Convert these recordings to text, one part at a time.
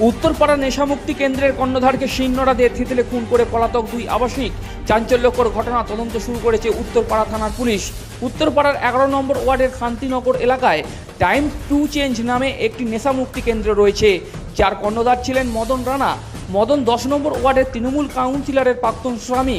উত্তরপাড়া নেশামুক্তি কেন্দ্রের কর্ণধারকে শিলনোড়া দিয়ে থেঁতলে খুন করে পলাতক দুই আবাসিক। চাঞ্চল্যকর ঘটনা, তদন্ত শুরু করেছে উত্তরপাড়া থানার পুলিশ। উত্তরপাড়ার 11 নম্বর ওয়ার্ডের শান্তিনগর এলাকায় টাইম টু চেঞ্জ নামে একটি নেশামুক্তি কেন্দ্র রয়েছে, যার কর্ণধার ছিলেন মদন রানা। মদন 10 নম্বর ওয়ার্ডের তৃণমূল কাউন্সিলরের প্রাক্তন স্বামী।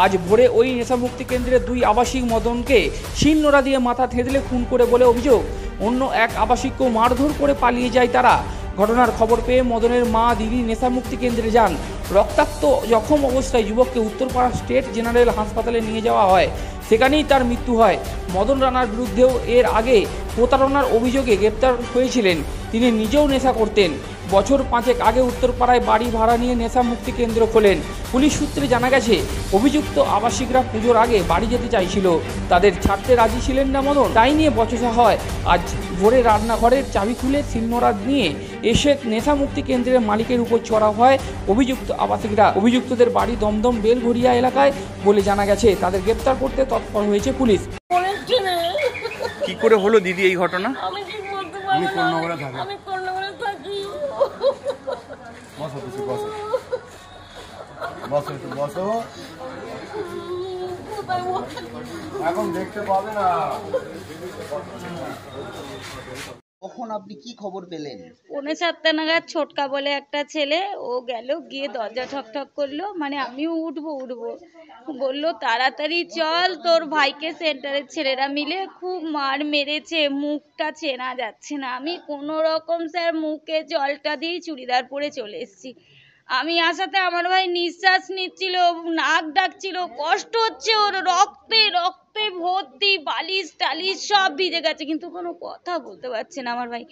আজ ভোরে ওই নেশামুক্তি কেন্দ্রের দুই আবাসিক মদনকে শিলনোড়া দিয়ে মাথা থেঁতলে খুন করে বলে অভিযোগ। অন্য এক আবাসিককেও মারধর করে পালিয়ে যায় তারা। ঘটনার খবর পেয়ে মদনের মা দিদি নেশামুক্তি কেন্দ্রে যান। রক্তাক্ত জখম অবস্থায় যুবককে উত্তরপাড়া স্টেট জেনারেল হাসপাতালে নিয়ে যাওয়া হয়, সেখানেই তার মৃত্যু হয়। মদন রানার বিরুদ্ধেও এর আগে প্রতারণার অভিযোগে গ্রেপ্তার হয়েছিলেন। তিনি নিজেও নেশা করতেন। বছর 5 আগে উত্তরপাড়ায় বাড়ি ভাড়া নিয়ে নেশামুক্তি কেন্দ্র খোলেন। পুলিশ সূত্রে জানা গেছে, অভিযুক্ত আবাসিকরা পুজোর আগে বাড়ি যেতে চাইছিল, তাদের ছাড়তে রাজি ছিলেন না মদন। তাই নিয়ে বচসা হয়। আজ ভোরে রান্নাঘরের চাবি খুলে শিলনোড়া নিয়ে এসে নেশামুক্তি কেন্দ্রের মালিকের উপর চড়া হয় অভিযুক্ত আবাসিকরা। অভিযুক্তদের বাড়ি দমদম বেলঘরিয়া এলাকায় বলে জানা গেছে। তাদের গ্রেপ্তার করতে তৎপর হয়েছে পুলিশ। কি করে হলো দিদি এই ঘটনা? আমি কি বলতে পারি না, আমি কর্ণগরে থাকি। বসো বসো বসো বসো একটু বসো, এখন দেখতে পাবে না। কখন আপনি কি খবর পেলেন? 7:45 নাগাদ ছোটকা বলে একটা ছেলে, ও গেল, গিয়ে দরজা ঠকঠক করলো, মানে আমিও উঠবো বললো তাড়াতাড়ি চল, তোর ভাইকে সেন্টারের ছেলেরা মিলে খুব মার মেরেছে, মুখটা চেনা যাচ্ছে না। আমি কোনো রকম স্যার মুখে জলটা দিয়ে চুড়িদার পরে চলে এসেছি। আমি আসাতে আমার ভাই নিঃশ্বাস নিচ্ছিল, নাক ডাকছিল, কষ্ট হচ্ছে ওর, রক্তে রক্তে ভর্তি, বালিশ টালিশ সব ভিজে গেছে, কিন্তু কোনো কথা বলতে পারছে না আমার ভাই।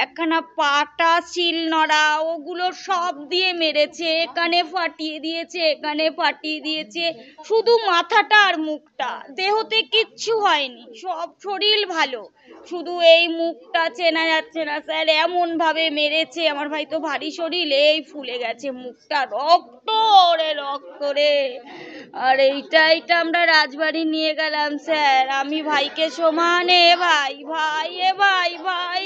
একখানা পাটা শিলনোড়া ওগুলো সব দিয়ে মেরেছে, এখানে ফাটিয়ে দিয়েছে, এখানে ফাটিয়ে দিয়েছে, শুধু মাথাটা আর মুখটা, দেহতে কিচ্ছু হয়নি, সব শরীর ভালো, শুধু এই মুখটা চেনা যাচ্ছে না স্যার, এমন ভাবে মেরেছে। আমার ভাই তো ভারী শরীর, এই ফুলে গেছে মুখটা, রক্ত রে রক্ত রে। আর এইটা আমরা রাজবাড়ি নিয়ে গেলাম স্যার, আমি ভাইকে সমানে ভাই ভাই এ ভাই ভাই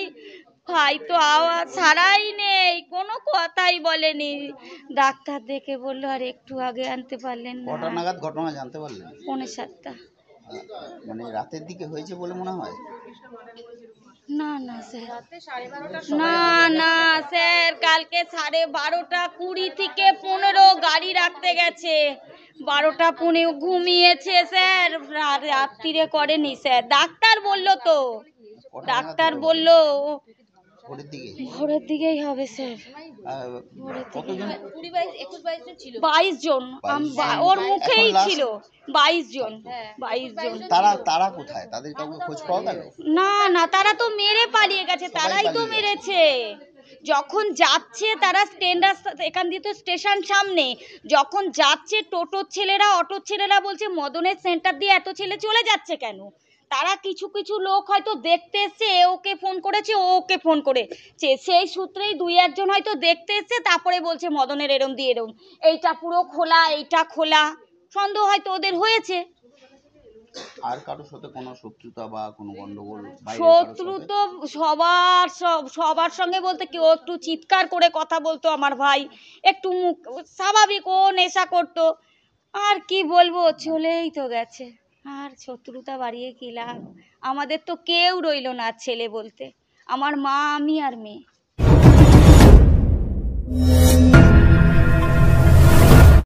ভাই তো আওয়াজ ছাড়াই নেই, কোনো কথাই বলেনি। ডাক্তার দেখে বললো আর একটু আগে আনতে পারলেন না। কটা নাগাদ ঘটনা জানতে পারলেন? 7:45। মানে রাতের দিকে হয়েছে বলে মনে হয়? না না স্যার, না স্যার, কালকে 12:30 থেকে 15 গাড়ি রাখতে গেছে, 12:15 ঘুমিয়েছে স্যার, রাত্রিরে করেনি স্যার। ডাক্তার বললো তো, ডাক্তার বললো ভোরের দিকেই হবে স্যার। 22 জন ওর মুখেই ছিল, 22 জন। তারা কোথায়? তাদের কাউকে খোঁজ পাওয়া গেল? না, তারা তো মেরে পালিয়ে গেছে, তারাই তো মেরেছে। যখন যাচ্ছে তারা এখান দিয়ে তো স্টেশন সামনে, যখন যাচ্ছে টোটোর ছেলেরা অটোর ছেলেরা বলছে মদনের সেন্টার দিয়ে এত ছেলে চলে যাচ্ছে কেন। তারা কিছু লোক হয়তো দেখতে এসছে, ওকে ফোন করেছে, ওকে ফোন করেছে, সেই সূত্রেই 2-1 জন হয়তো দেখতে এসছে, তারপরে বলছে মদনের এরম দিয়ে এরম, এইটা পুরো খোলা, এইটা খোলা, সন্দেহ হয়তো ওদের হয়েছে। আর কারোর সাথে কোনো শত্রুতা বা কোনো গন্ডগোল? শত্রু তো সবার সঙ্গে বলতে, কেউ একটু চিৎকার করে কথা বলতো, আমার ভাই একটু মুখ স্বাভাবিক, ও নেশা করতো, আর কি বলবো, চলেই তো গেছে, আর শত্রুতা বাড়িয়ে কি লাভ। আমাদের তো কেউ রইলো না ছেলে বলতে, আমার মা, আমি আর মেয়ে।